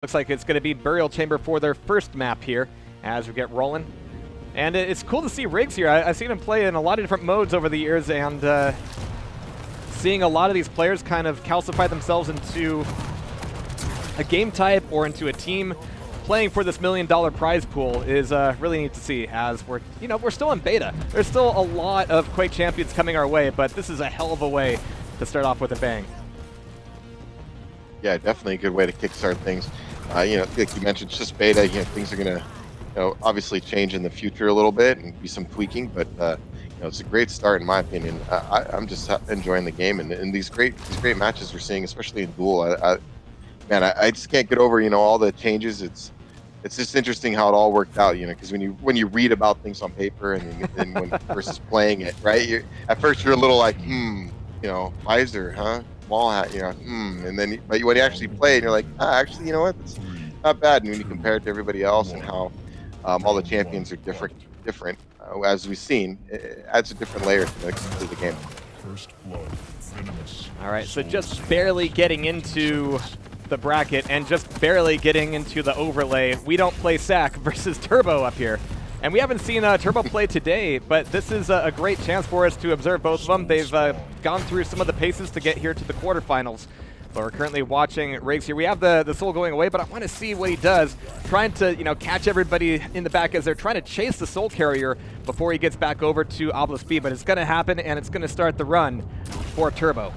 Looks like it's going to be Burial Chamber for their first map here as we get rolling. And it's cool to see Riggs here. I've seen him play in a lot of different modes over the years, and seeing a lot of these players kind of calcify themselves into a game type or into a team playing for this $1 million prize pool is really neat to see, as we're still in beta. There's still a lot of Quake champions coming our way, but this is a hell of a way to start off with a bang. Yeah, definitely a good way to kickstart things. Like you mentioned, it's just beta. Things are gonna, obviously change in the future a little bit and be some tweaking, but it's a great start in my opinion. I'm just enjoying the game and these great matches we're seeing, especially in duel. I just can't get over all the changes. It's just interesting how it all worked out, because when you read about things on paper and when versus playing it, right? At first you're a little like, visor, huh? Wall hat, and then but when you actually play and you're like, actually, you know what? It's not bad. And when you compare it to everybody else and how all the champions are different, as we've seen, it adds a different layer to the game. All right, so just barely getting into the bracket and just barely getting into the overlay. WeDontPlaySac versus Turbo up here. And we haven't seen Turbo play today, but this is a great chance for us to observe both of them. They've gone through some of the paces to get here to the quarterfinals. But we're currently watching Riggs here. We have the Soul going away, but I want to see what he does. Trying to, catch everybody in the back as they're trying to chase the Soul Carrier before he gets back over to mavLP. But it's going to happen, and it's going to start the run for Turbo.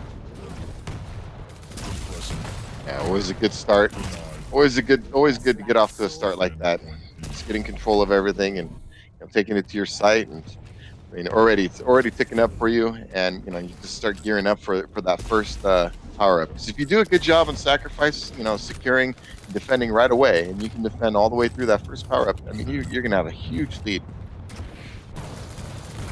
Yeah, always a good start. Always good to get off to a start like that. Just getting control of everything and taking it to your site, and it's already ticking up for you, and you just start gearing up for that first power up. Because if you do a good job on sacrifice, securing and defending right away, and you can defend all the way through that first power up, I mean you're gonna have a huge lead.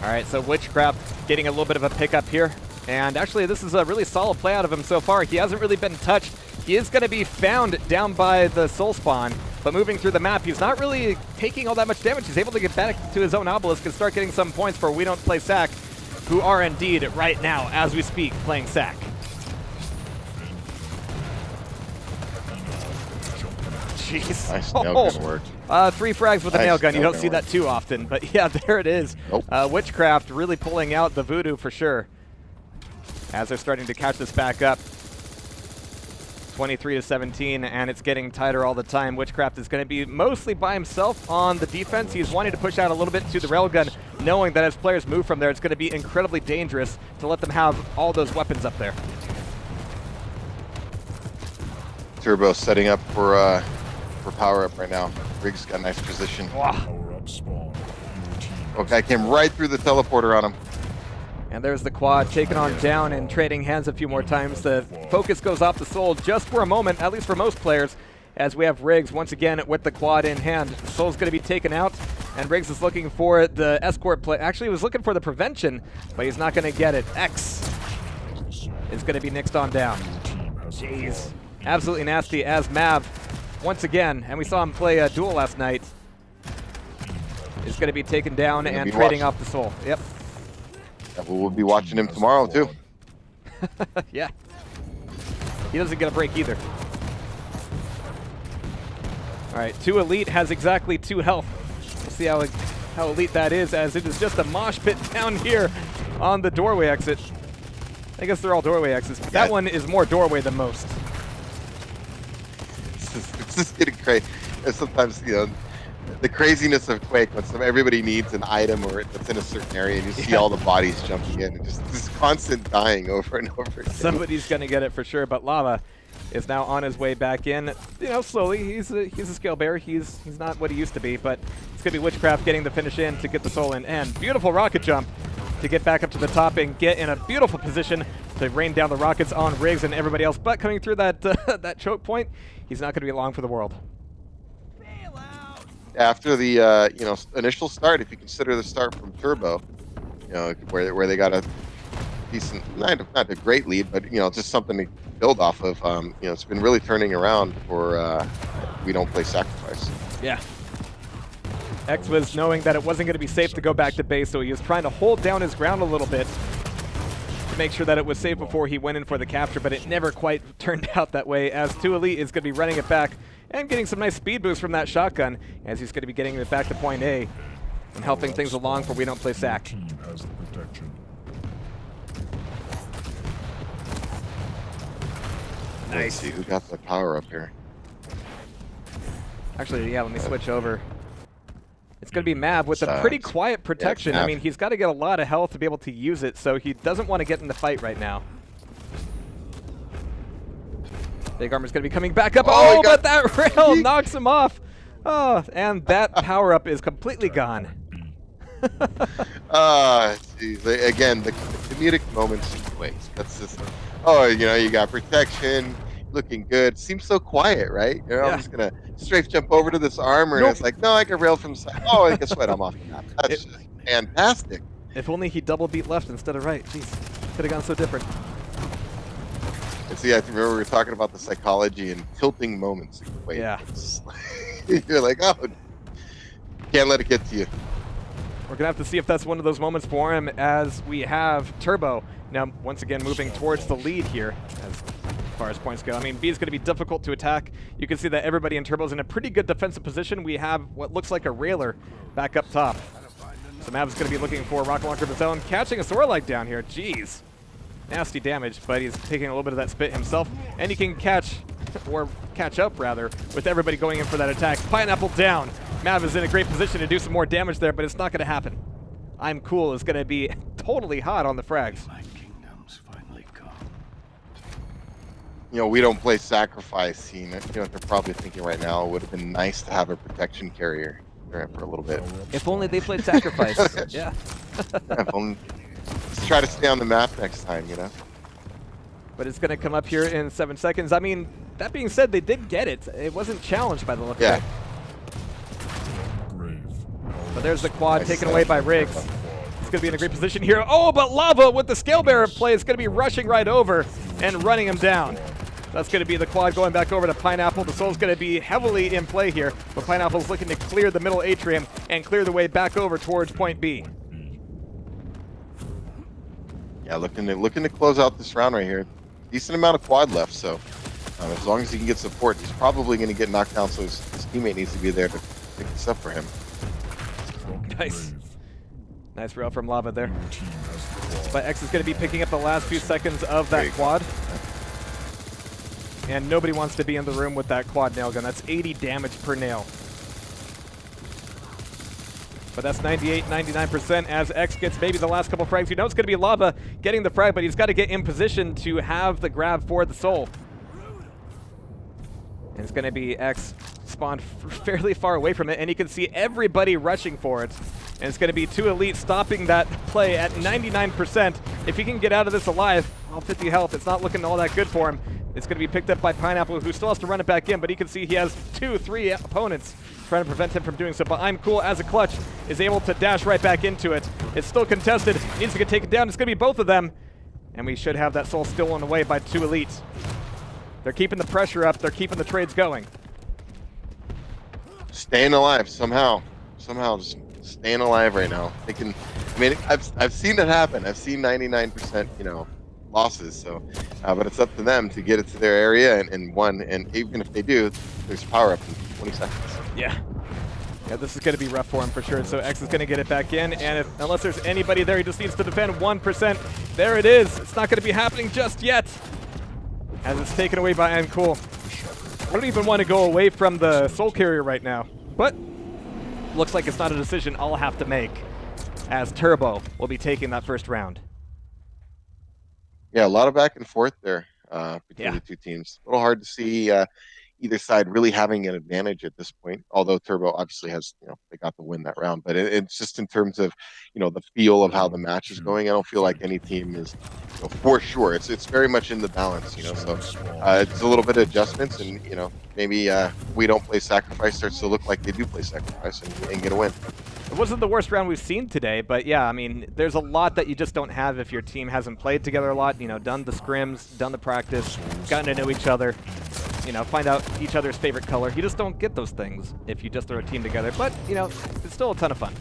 All right, so Witchcraft getting a little bit of a pickup here, and actually this is a really solid play out of him so far. He hasn't really been touched. He is going to be found down by the soul spawn, but moving through the map, he's not really taking all that much damage. He's able to get back to his own obelisk and start getting some points for WeDontPlaySac, who are indeed right now, as we speak, playing SAC. Jeez. Nice nail gun work. 3 frags with a nail gun. You don't see that too often, but yeah, there it is. Nope. Witchcraft really pulling out the voodoo for sure, as they're starting to catch this back up. 23-17, and it's getting tighter all the time. Witchcraft is going to be mostly by himself on the defense. He's wanting to push out a little bit to the railgun, knowing that as players move from there, it's going to be incredibly dangerous to let them have all those weapons up there. Turbo setting up for power up right now. Riggs got a nice position. Wow. Okay, came right through the teleporter on him. And there's the quad taking on down and trading hands a few more times. The focus goes off the Soul just for a moment, at least for most players, as we have Riggs once again with the quad in hand. The Soul's going to be taken out, and Riggs is looking for the escort play. Actually, he was looking for the prevention, but he's not going to get it. X is going to be nixed on down. Jeez. Absolutely nasty as Mav, once again, and we saw him play a duel last night, is going to be taken down and trading off the Soul. Yep. Yeah, we'll be watching him tomorrow, too. Yeah. He doesn't get a break either. All right, TuElite has exactly 2 health. We'll see how elite that is, as it is just a mosh pit down here on the doorway exit. I guess they're all doorway exits, but that one is more doorway than most. It's just getting crazy. Sometimes, the craziness of Quake, when everybody needs an item or that's in a certain area, and you see all the bodies jumping in, and just this constant dying over and over again. Somebody's going to get it for sure, but Lava is now on his way back in. Slowly. He's a scale bearer. He's not what he used to be, but it's going to be Witchcraft getting the finish in to get the Soul in. And beautiful rocket jump to get back up to the top and get in a beautiful position to rain down the rockets on Riggs and everybody else. But coming through that that choke point, he's not going to be long for the world. After the initial start, if you consider the start from Turbo, where they got a decent, not a great lead, but just something to build off of. It's been really turning around for WeDontPlaySac. Yeah. X was knowing that it wasn't going to be safe to go back to base, so he was trying to hold down his ground a little bit to make sure that it was safe before he went in for the capture, but it never quite turned out that way, as TuElite is going to be running it back and getting some nice speed boost from that shotgun as he's going to be getting it back to point A and helping things along for WeDontPlaySac. Team has the protection. Let's see who got the power up here. Actually, yeah, let me switch over. It's going to be Mav with a pretty quiet protection. I mean, he's got to get a lot of health to be able to use it, so he doesn't want to get in the fight right now. Big Armor's going to be coming back up. Oh, but that rail knocks him off. Oh, and that power-up is completely gone. Geez. Again, the comedic moments in Quake. That's just, oh, you know, you got protection, looking good. Seems so quiet, right? You know, I'm just gonna strafe jump over to this armor, and it's like, no, I can rail from side. Oh, and guess what? I'm off the map. That's just fantastic. If only he double beat left instead of right. Jeez, could have gone so different. And see, I remember we were talking about the psychology and tilting moments in Quake. Yeah. You're like, oh, can't let it get to you. We're going to have to see if that's one of those moments for him as we have Turbo now once again moving towards the lead here as far as points go. I mean, B is going to be difficult to attack. You can see that everybody in Turbo is in a pretty good defensive position. We have what looks like a railer back up top. So Mav's going to be looking for a rocket launcher of his own, catching a Sorelite down here. Jeez. Nasty damage, but he's taking a little bit of that spit himself, and he can catch, or catch up rather, with everybody going in for that attack. Pineapple down. Mav is in a great position to do some more damage there, but it's not going to happen. MCCOOL is going to be totally hot on the frags. My kingdom's finally come. You know, we don't play sacrifice. You know what they're probably thinking right now. It would have been nice to have a protection carrier there for a little bit. If only they played sacrifice. Yeah. Let's try to stay on the map next time, you know? But it's going to come up here in 7 seconds. I mean, that being said, they did get it. It wasn't challenged by the look of it. But there's the quad taken away by Riggs. He's going to be in a great position here. Oh, but Lava with the scale bearer play is going to be rushing right over and running him down. That's going to be the quad going back over to Pineapple. The Soul's going to be heavily in play here, but Pineapple's looking to clear the middle atrium and clear the way back over towards point B. Yeah, looking to close out this round right here. Decent amount of quad left, so as long as he can get support, he's probably going to get knocked down, so his teammate needs to be there to pick this up for him. Nice. Nice rail from Lava there. But X is going to be picking up the last few seconds of that quad. And nobody wants to be in the room with that quad nail gun. That's 80 damage per nail. But that's 98, 99% as X gets maybe the last couple frags. You know it's going to be Lava getting the frag, but he's got to get in position to have the grab for the Soul. And it's going to be X spawned fairly far away from it, and you can see everybody rushing for it. And it's going to be TuElite stopping that play at 99%. If he can get out of this alive, all 50 health, it's not looking all that good for him. It's going to be picked up by Pineapple, who still has to run it back in, but you can see he has 2-3 opponents trying to prevent him from doing so. But MCCOOL, as a clutch, is able to dash right back into it. It's still contested. Needs to get taken down. It's going to be both of them. And we should have that Soul stolen away by TuElite. They're keeping the pressure up. They're keeping the trades going. Staying alive somehow. Somehow just staying alive right now. They can, I mean, I've seen it happen. I've seen 99%, you know, losses. So, but it's up to them to get it to their area and won. And even if they do, there's power up in 20 seconds. Yeah. Yeah, this is going to be rough for him for sure. So X is going to get it back in, and unless there's anybody there, he just needs to defend 1%. There it is. It's not going to be happening just yet, as it's taken away by MCCOOL. I don't even want to go away from the Soul Carrier right now, but looks like it's not a decision I'll have to make, as Turbo will be taking that first round. Yeah, a lot of back and forth there between the two teams. A little hard to see either side really having an advantage at this point, although Turbo obviously has, you know, they got to win that round. But it's just in terms of, you know, the feel of how the match is going, I don't feel like any team is, you know, for sure. It's very much in the balance, you know, so it's a little bit of adjustments, and, you know, maybe we don't play sacrifice starts to look like they do play sacrifice and get a win. It wasn't the worst round we've seen today, but yeah, I mean, there's a lot that you just don't have if your team hasn't played together a lot, you know, done the scrims, done the practice, gotten to know each other, you know, find out each other's favorite color. You just don't get those things if you just throw a team together, but, you know, it's still a ton of fun.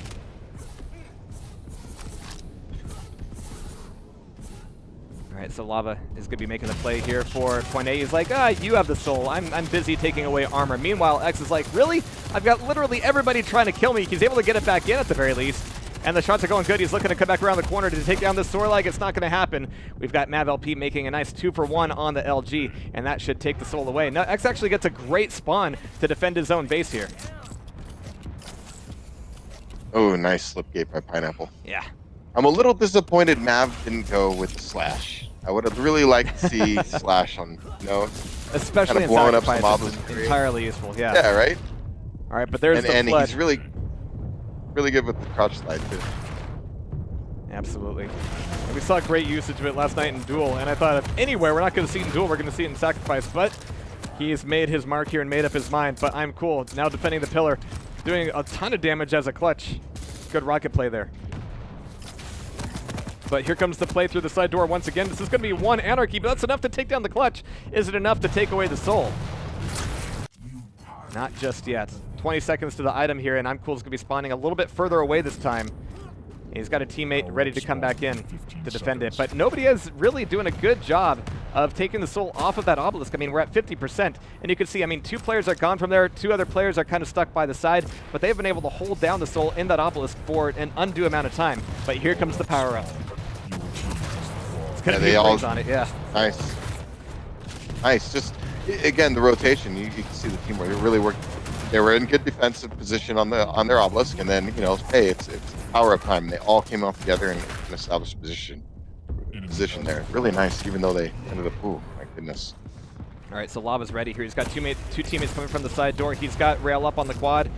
Alright, so Lava is going to be making the play here for point A. He's like, you have the soul. I'm busy taking away armor. Meanwhile, X is like, really? I've got literally everybody trying to kill me. He's able to get it back in at the very least. And the shots are going good. He's looking to come back around the corner to take down this Sorlag. It's not going to happen. We've got mavLP making a nice 2-for-1 on the LG, and that should take the soul away. Now, X actually gets a great spawn to defend his own base here. Oh, nice slipgate by Pineapple. Yeah. I'm a little disappointed Mav didn't go with the slash. I would have really liked to see slash on, especially kind of in blowing up some sacrifices. obelisk. Entirely useful, yeah. Yeah, right? All right, but there's the and flood. he's really good with the crouch slide, too. Absolutely. And we saw great usage of it last night in Duel, and I thought if anywhere we're not going to see it in Duel, we're going to see it in Sacrifice, but he's made his mark here and made up his mind. But MCCOOL now defending the pillar, doing a ton of damage as a clutch. Good rocket play there. But here comes the play through the side door once again. This is going to be one Anarchy, but that's enough to take down the clutch. Is it enough to take away the soul? Not just yet. 20 seconds to the item here, and MCCOOL's going to be spawning a little bit further away this time. He's got a teammate ready to come back in to defend it. But nobody is really doing a good job of taking the soul off of that obelisk. I mean, we're at 50%, and you can see, I mean, 2 players are gone from there. 2 other players are kind of stuck by the side, but they've been able to hold down the soul in that obelisk for an undue amount of time. But here comes the power-up. It's going to be Briggs on it, yeah. Nice. Nice. Just, again, the rotation. You can see the teamwork. They really worked. They were in good defensive position on their obelisk, and then, hey, it's power-up time. They all came off together and established position there. Really nice, even though they ended up, ooh, my goodness. All right, so Lava's ready here. He's got two teammates coming from the side door. He's got Rail up on the quad.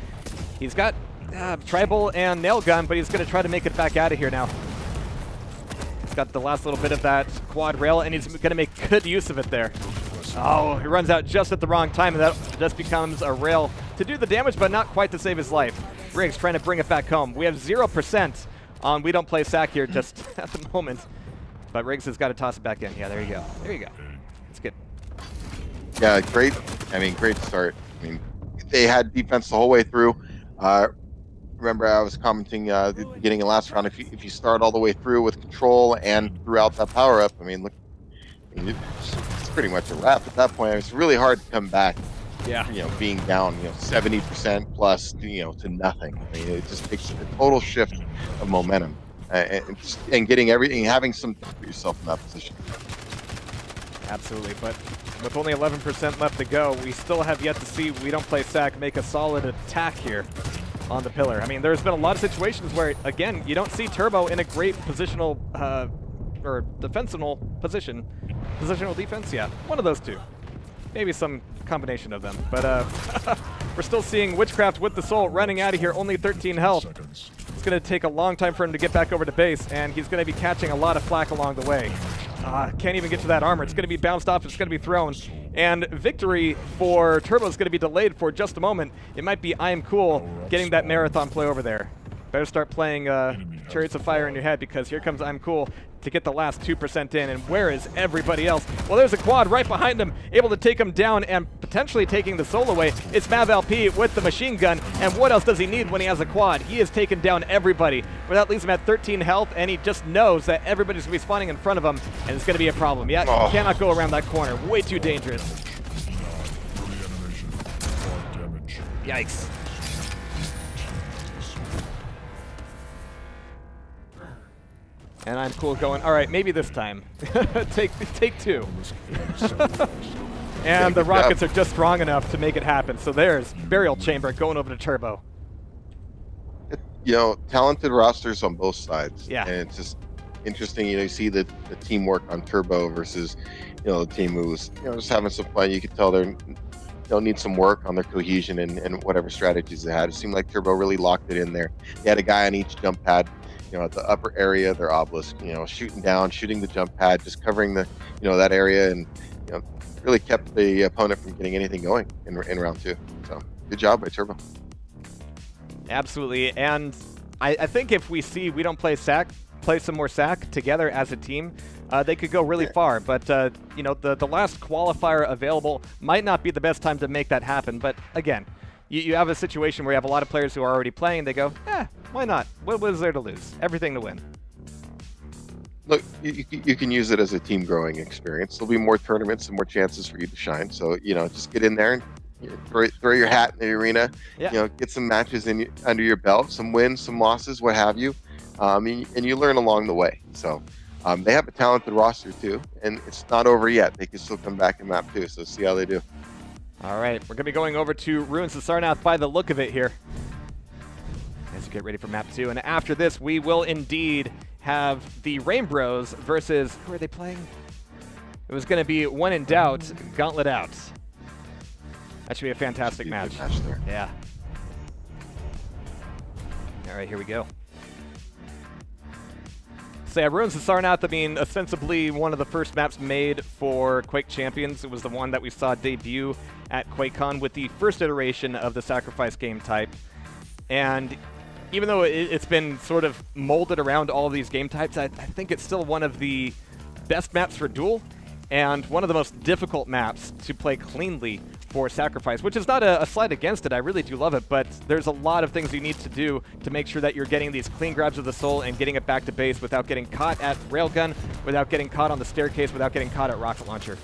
He's got Tribal and Nail Gun, but he's going to try to make it back out of here now. He's got the last little bit of that quad rail, and he's going to make good use of it there. Oh, he runs out just at the wrong time, and that just becomes a rail to do the damage, but not quite to save his life. Briggs trying to bring it back home. We have 0% on WeDontPlaySac here just at the moment. But Riggs has got to toss it back in. Yeah, there you go. There you go. It's good. Yeah, great. I mean, great start. I mean, they had defense the whole way through. Remember, I was commenting at the beginning of last round. If you start all the way through with control and throughout that power up, I mean, look, it's pretty much a wrap at that point. It's really hard to come back. Yeah. Being down, 70% plus, to nothing. I mean, it just takes a total shift of momentum, and getting everything, having some for yourself in that position. Absolutely, but with only 11% left to go, we still have yet to see WeDontPlaySac make a solid attack here on the pillar. I mean, there's been a lot of situations where, again, you don't see Turbo in a great positional or defensible position. Positional defense, yeah, one of those two. Maybe some combination of them, but we're still seeing Witchcraft with the soul running out of here, only 13 health. It's going to take a long time for him to get back over to base, and he's going to be catching a lot of flack along the way. Can't even get to that armor. It's going to be bounced off. It's going to be thrown. And victory for Turbo is going to be delayed for just a moment. It might be MCCOOL getting that marathon play over there. Better start playing Chariots of Fire in your head, because here comes MCCOOL to get the last 2% in. And where is everybody else? Well, there's a quad right behind him, able to take him down and potentially taking the soul away. It's mavLP with the machine gun. And what else does he need when he has a quad? He has taken down everybody. Well, that leaves him at 13 health, and he just knows that everybody's going to be spawning in front of him, and it's going to be a problem. Yeah, he cannot go around that corner. Way too dangerous. Yikes. And MCCOOL going, all right, maybe this time. take 2. And the rockets are just strong enough to make it happen. So there's Burial Chamber going over to Turbo. Talented rosters on both sides. Yeah. And it's just interesting, you see the teamwork on Turbo versus, the team who's, just having some fun. You could tell they'll need some work on their cohesion and whatever strategies they had. It seemed like Turbo really locked it in there. They had a guy on each jump pad, at the upper area of their obelisk, shooting the jump pad, just covering the, that area, and, really kept the opponent from getting anything going in round 2. So good job by Turbo. Absolutely. And I think if we see WeDontPlaySac play some more SAC together as a team, they could go really far. But, the last qualifier available might not be the best time to make that happen. But again, you have a situation where you have a lot of players who are already playing. They go, why not? What is there to lose? Everything to win. Look, you can use it as a team growing experience. There'll be more tournaments and more chances for you to shine. So, just get in there and throw your hat in the arena. Yeah. Get some matches under your belt, some wins, some losses, what have you. And you learn along the way. So they have a talented roster too, and it's not over yet. They can still come back in map 2. So see how they do. All right, we're going to be going over to Ruins of Sarnath by the look of it here. As you get ready for map 2. And after this, we will indeed have the Rainbros versus, who are they playing? It was going to be When in Doubt, Gauntlet Out. That should be a fantastic match. There. Yeah. All right, here we go. So yeah, Ruins of Sarnath, I mean, ostensibly one of the first maps made for Quake Champions. It was the one that we saw debut at QuakeCon with the first iteration of the sacrifice game type. And even though it's been sort of molded around all of these game types, I think it's still one of the best maps for duel and one of the most difficult maps to play cleanly for sacrifice, which is not a slight against it. I really do love it, but there's a lot of things you need to do to make sure that you're getting these clean grabs of the soul and getting it back to base without getting caught at railgun, without getting caught on the staircase, without getting caught at rocket launcher.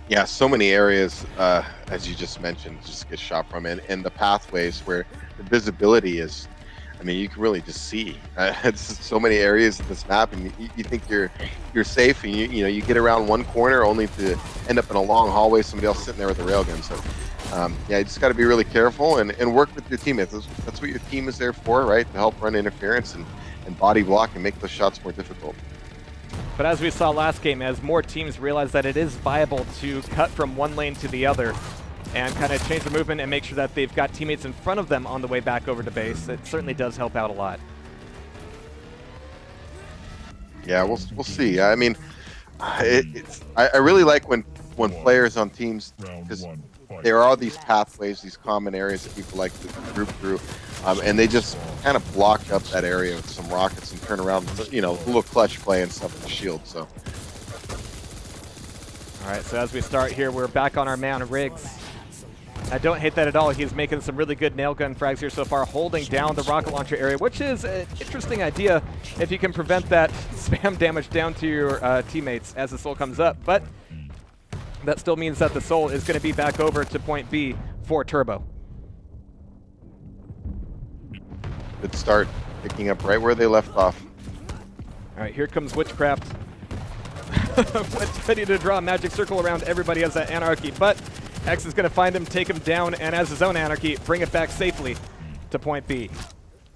Yeah, so many areas, as you just mentioned, just get shot from, and the pathways where the visibility is, I mean, you can really just see. It's so many areas of this map, and you think you're safe, and you get around one corner only to end up in a long hallway, somebody else sitting there with a railgun. So, yeah, you just got to be really careful and work with your teammates. That's what your team is there for, right? To help run interference and body block and make those shots more difficult. But as we saw last game, as more teams realize that it is viable to cut from one lane to the other and kind of change the movement and make sure that they've got teammates in front of them on the way back over to base, it certainly does help out a lot. Yeah, we'll see. I mean, I really like when players on teams, because there are all these pathways, these common areas that people like to group through, and they just kind of block up that area with some rockets and turn around, a little clutch play and stuff with the shield. So, all right, so as we start here, we're back on our man Riggs. I don't hate that at all. He's making some really good nail gun frags here so far, holding down the rocket launcher area, which is an interesting idea if you can prevent that spam damage down to your teammates as the soul comes up. But that still means that the soul is going to be back over to point B for Turbo. Good start, picking up right where they left off. All right, here comes Witchcraft. Ready to draw a magic circle around everybody as that Anarchy, but X is going to find him, take him down, and as his own Anarchy, bring it back safely to point B.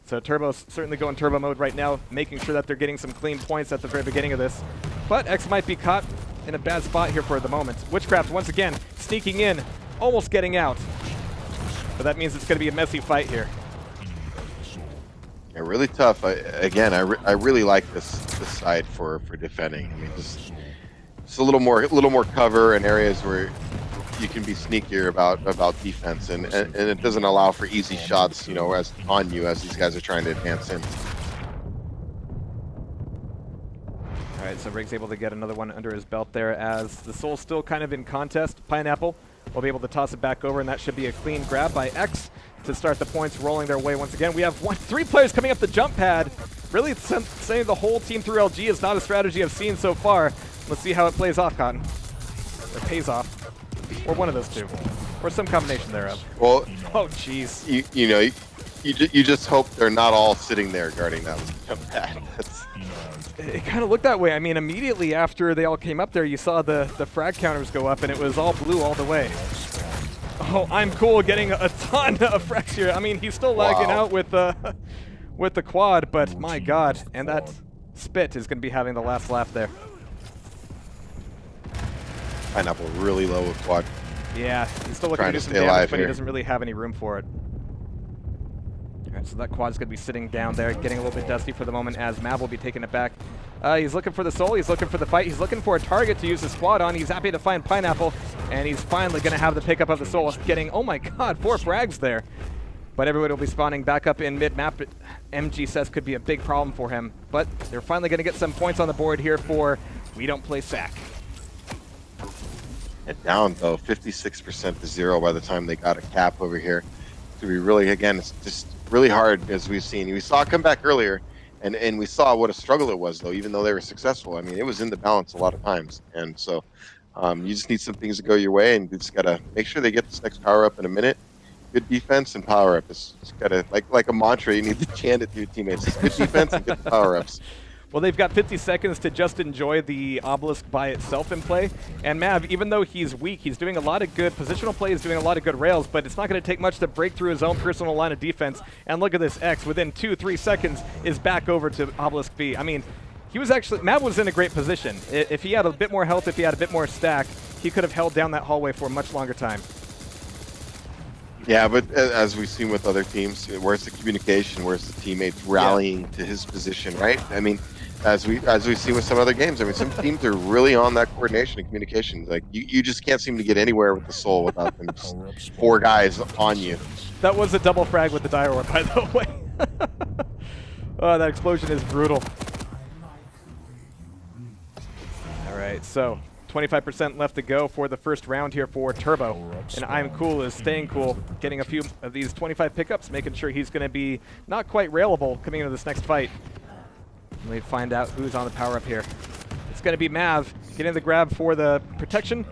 So Turbo's certainly going turbo mode right now, making sure that they're getting some clean points at the very beginning of this. But X might be caught in a bad spot here for the moment. Witchcraft once again sneaking in, almost getting out. But that means it's going to be a messy fight here. Yeah, really tough. I really like this side for defending. I mean, just a little more cover in areas where you can be sneakier about defense, and it doesn't allow for easy shots, as on you as these guys are trying to advance in. All right, so Riggs able to get another one under his belt there as the soul's still kind of in contest. Pineapple will be able to toss it back over, and that should be a clean grab by X to start the points rolling their way once again. We have 3 players coming up the jump pad. Really saying the whole team through LG is not a strategy I've seen so far. Let's see how it plays off, Cotton. Or pays off. Or one of those two. Or some combination thereof. Well, oh, jeez. You just hope they're not all sitting there guarding that jump pad. It kind of looked that way. I mean, immediately after they all came up there, you saw the frag counters go up, and it was all blue all the way. Oh, I'm cool getting a ton of frags here. I mean, he's still lagging out with the quad, but my god. And that Spit is going to be having the last laugh there. Pineapple really low with quad. Yeah, he's still looking to do some damage, but he doesn't really have any room for it. Alright, so that quad's going to be sitting down there, getting a little bit dusty for the moment as Mav will be taking it back. He's looking for the soul, he's looking for the fight, he's looking for a target to use his squad on. He's happy to find Pineapple, and he's finally going to have the pickup of the soul, getting, oh my god, 4 frags there. But everybody will be spawning back up in mid-map. MG says could be a big problem for him, but they're finally going to get some points on the board here for WeDontPlaySac. And down though, 56% to 0 by the time they got a cap over here. To be really, again, it's just really hard as we've seen. We saw it come back earlier, And we saw what a struggle it was, though. Even though they were successful, I mean, it was in the balance a lot of times. And so you just need some things to go your way, and you just gotta make sure they get this next power up in a minute. Good defense and power up. It's gotta like a mantra. You need to chant it to your teammates. It's good defense and good power ups. Well, they've got 50 seconds to just enjoy the obelisk by itself in play. And Mav, even though he's weak, he's doing a lot of good positional play, he's doing a lot of good rails, but it's not going to take much to break through his own personal line of defense. And look at this, X, within 2-3 seconds, is back over to obelisk B. I mean, Mav was in a great position. If he had a bit more health, if he had a bit more stack, he could have held down that hallway for a much longer time. Yeah, but as we've seen with other teams, where's the communication? Where's the teammates rallying to his position, right? I mean, as we've seen with some other games, I mean, some teams are really on that coordination and communication. Like, you just can't seem to get anywhere with the soul without them just 4 guys on you. That was a double frag with the dire orb, by the way. Oh, that explosion is brutal. All right, so 25% left to go for the first round here for Turbo. And mCOOL is staying cool, getting a few of these 25 pickups, making sure he's going to be not quite railable coming into this next fight. Let me find out who's on the power up here. It's going to be Mav getting the grab for the protection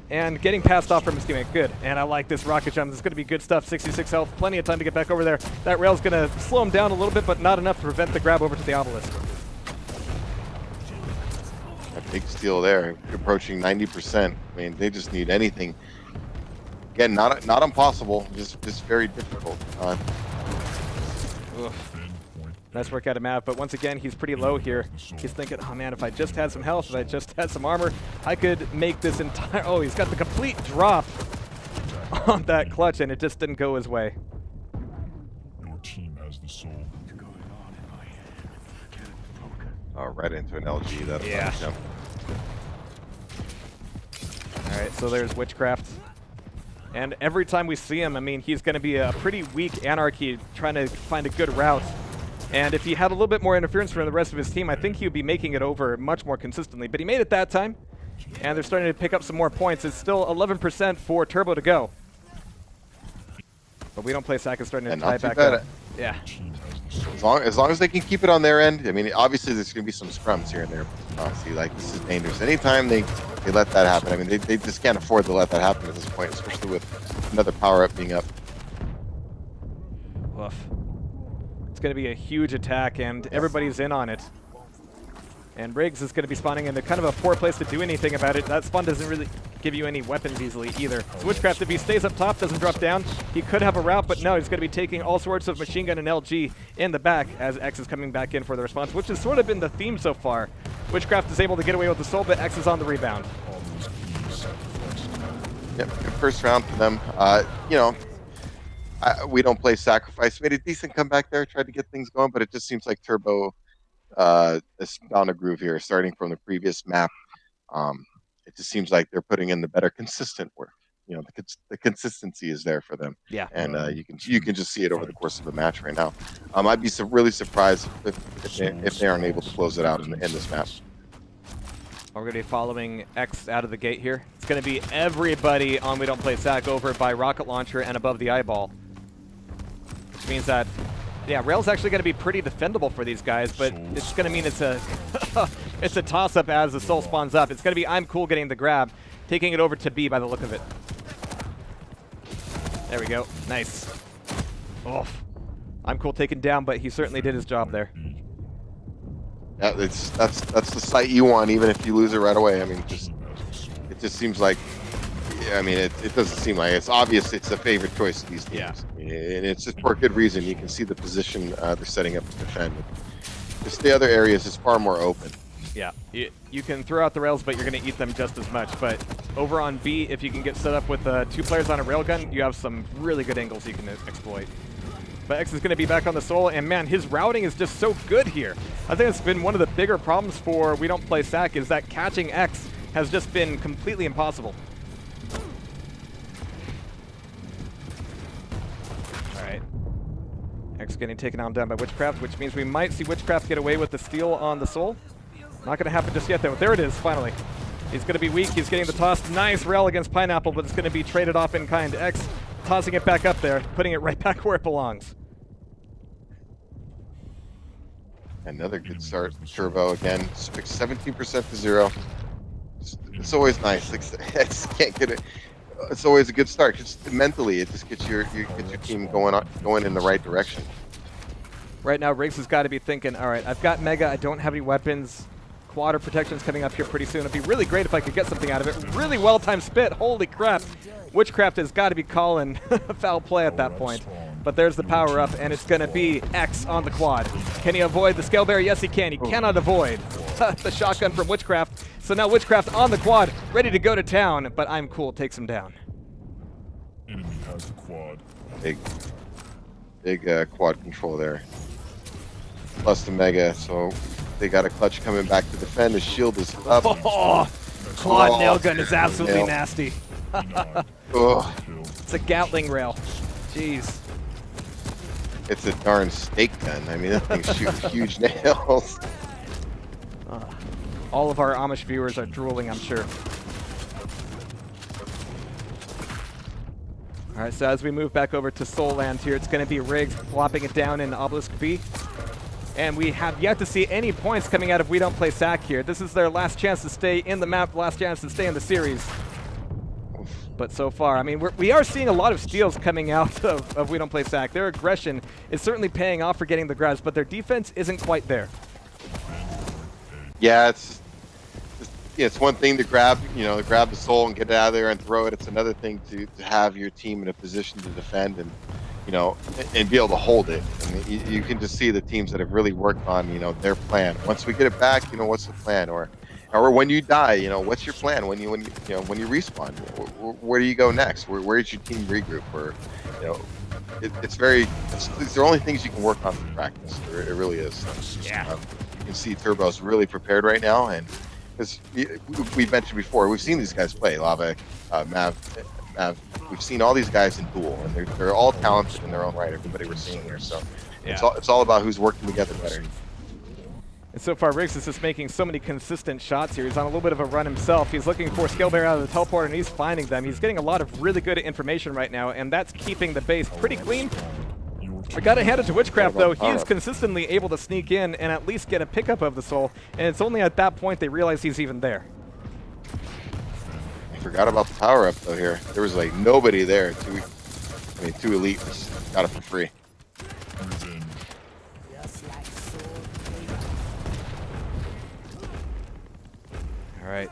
and getting passed off from his teammate. Good. And I like this rocket jump. This is going to be good stuff. 66 health. Plenty of time to get back over there. That rail's going to slow him down a little bit, but not enough to prevent the grab over to the obelisk. That big steal there, approaching 90%. I mean, they just need anything. Again, not impossible, just very difficult. Nice work out of Mav, but once again, he's pretty low here. He's thinking, oh man, if I just had some health, if I just had some armor, I could make this entire... Oh, he's got the complete drop on that clutch, and it just didn't go his way. Your team has the soul. Oh, right into an LG. That's yeah. Jump. All right, so there's Witchcraft. And every time we see him, I mean, he's going to be a pretty weak Anarchy trying to find a good route. And if he had a little bit more interference from the rest of his team, I think he would be making it over much more consistently. But he made it that time, and they're starting to pick up some more points. It's still 11% for Turbo to go. But WeDontPlaySac is starting to tie back up. Yeah. As long as they can keep it on their end. I mean, obviously there's going to be some scrums here and there. Honestly, like, this is dangerous. Anytime they let that happen, I mean, they just can't afford to let that happen at this point, especially with another power-up being up. Oof. It's going to be a huge attack, and everybody's in on it. And Riggs is going to be spawning into kind of a poor place to do anything about it. That spawn doesn't really give you any weapons easily either. So Witchcraft, if he stays up top, doesn't drop down, he could have a route, but no, he's going to be taking all sorts of machine gun and LG in the back as X is coming back in for the response, which has sort of been the theme so far. Witchcraft is able to get away with the soul, but X is on the rebound. Yep, good first round for them. You know, we don't play Sacrifice. Made a decent comeback there, tried to get things going, but it just seems like Turbo is down a groove here, starting from the previous map. It just seems like they're putting in the better consistent work. You know, the consistency is there for them. Yeah. And you can just see it over the course of the match right now. I'd be really surprised if they aren't able to close it out in this map. We're going to be following X out of the gate here. It's going to be everybody on WeDontPlaySac over by rocket launcher and above the eyeball. Which means that, yeah, rail's actually going to be pretty defendable for these guys, but it's going to mean it's a it's a toss-up as the soul spawns up. It's going to be mCOOL getting the grab, taking it over to B by the look of it. There we go. Nice. Oof. mCOOL taken down, but he certainly did his job there. Yeah, that's the sight you want, even if you lose it right away. I mean, it just seems like, I mean, it doesn't seem like it's obvious. It's a favorite choice of these teams, and it's just for a good reason. You can see the position they're setting up to defend. Just the other areas is far more open. Yeah, you can throw out the rails, but you're going to eat them just as much. But over on B, if you can get set up with 2 players on a railgun, you have some really good angles you can exploit. But X is going to be back on the soul, and man, his routing is just so good here. I think it's been one of the bigger problems for WeDontPlaySac is that catching X has just been completely impossible. All right. X getting taken on down by Witchcraft, which means we might see Witchcraft get away with the steal on the soul. Not going to happen just yet, though. There it is, finally. He's going to be weak. He's getting the toss. Nice rail against Pineapple, but it's going to be traded off in kind. X tossing it back up there, putting it right back where it belongs. Another good start. Turbo again. 17% to 0. It's always nice. I just can't get it. It's always a good start. Just mentally, it just gets your team going in the right direction. Right now, Riggs has got to be thinking, all right, I've got Mega. I don't have any weapons. Quad protection's coming up here pretty soon. It'd be really great if I could get something out of it. Really well-timed spit. Holy crap. Witchcraft has got to be calling foul play at that point. But there's the power up, and it's going to be X on the quad. Can he avoid the scale bear? Yes, he can. He cannot avoid the shotgun from Witchcraft. So now Witchcraft on the quad, ready to go to town, but mCOOL takes him down. Enemy has the quad. Big quad control there. Plus the Mega, so they got a clutch coming back to defend. His shield is up. Oh, quad nail gun is absolutely nasty. It's a Gatling rail. Jeez. It's a darn stake gun. I mean, that thing shoots huge nails. All of our Amish viewers are drooling, I'm sure. All right, so as we move back over to Soul Land here, it's going to be Riggs plopping it down in Obelisk B. And we have yet to see any points coming out of WeDontPlaySac here. This is their last chance to stay in the map, last chance to stay in the series. But so far, I mean, we are seeing a lot of steals coming out of WeDontPlaySac. Their aggression is certainly paying off for getting the grabs, but their defense isn't quite there. Yeah, it's one thing to grab the soul and get it out of there and throw it. It's another thing to have your team in a position to defend and be able to hold it. I mean, you can just see the teams that have really worked on their plan. Once we get it back, what's the plan? Or when you die, what's your plan? When you respawn, where do you go next? Where is your team regroup? Or these are only things you can work on in practice. It really is. Yeah. You can see Turbo's really prepared right now, and because we mentioned before, we've seen these guys play. Lava, Mav. We've seen all these guys in duel, and they're all talented in their own right. Everybody we're seeing here, so yeah. It's all about who's working together better. And so far, Riggs is just making so many consistent shots here. He's on a little bit of a run himself. He's looking for Scale Bear out of the teleport, and he's finding them. He's getting a lot of really good information right now, and that's keeping the base pretty clean. I gotta hand it to Witchcraft, though. He is consistently able to sneak in and at least get a pickup of the soul, and it's only at that point they realize he's even there. I forgot about the power-up, though, here. There was, like, nobody there. TuElite just got it for free. All right,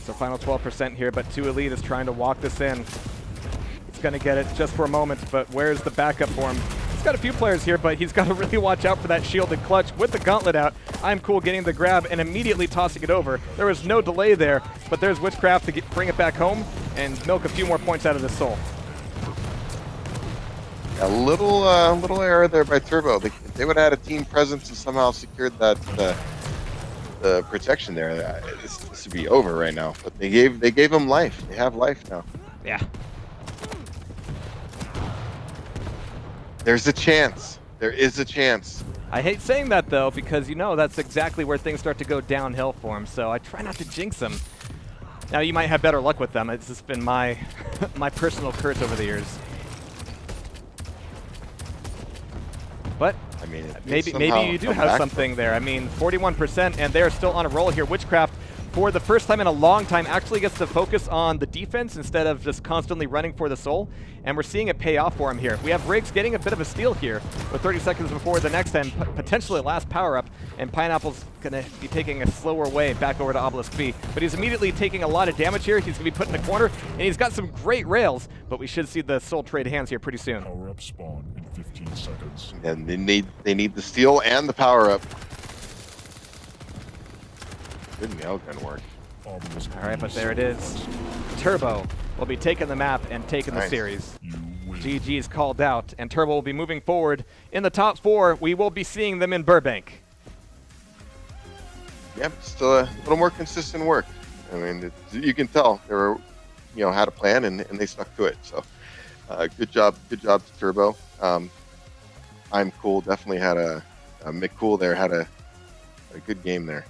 so final 12% here, but TuElite is trying to walk this in. He's going to get it just for a moment, but where's the backup for him? He's got a few players here, but he's got to really watch out for that shielded clutch with the gauntlet out. mCOOL getting the grab and immediately tossing it over. There was no delay there, but there's Witchcraft to bring it back home and milk a few more points out of the soul. A little error there by Turbo. They would have had a team presence and somehow secured that the protection there. This would be over right now. But they gave him life. They have life now. Yeah. There's a chance. There is a chance. I hate saying that, though, because that's exactly where things start to go downhill for him. So I try not to jinx him. Now you might have better luck with them. It's just been my my personal curse over the years. But I mean, maybe you do have something there. I mean, 41%, and they're still on a roll here. Witchcraft, for the first time in a long time, actually gets to focus on the defense instead of just constantly running for the soul, and we're seeing it pay off for him here. We have Riggs getting a bit of a steal here with 30 seconds before the next time, potentially last power-up, and Pineapple's going to be taking a slower way back over to Obelisk B. But he's immediately taking a lot of damage here. He's going to be put in a corner, and he's got some great rails, but we should see the soul trade hands here pretty soon. Power-up spawn in 15 seconds. And they need the steal and the power-up. Good nail gun work. All right, but there it is. Turbo will be taking the map and taking the series. GG's called out, and Turbo will be moving forward in the top 4. We will be seeing them in Burbank. Yep, still a little more consistent work. I mean, you can tell they were, had a plan and they stuck to it. So, good job to Turbo. mCOOL definitely had MCCOOL there had a good game there.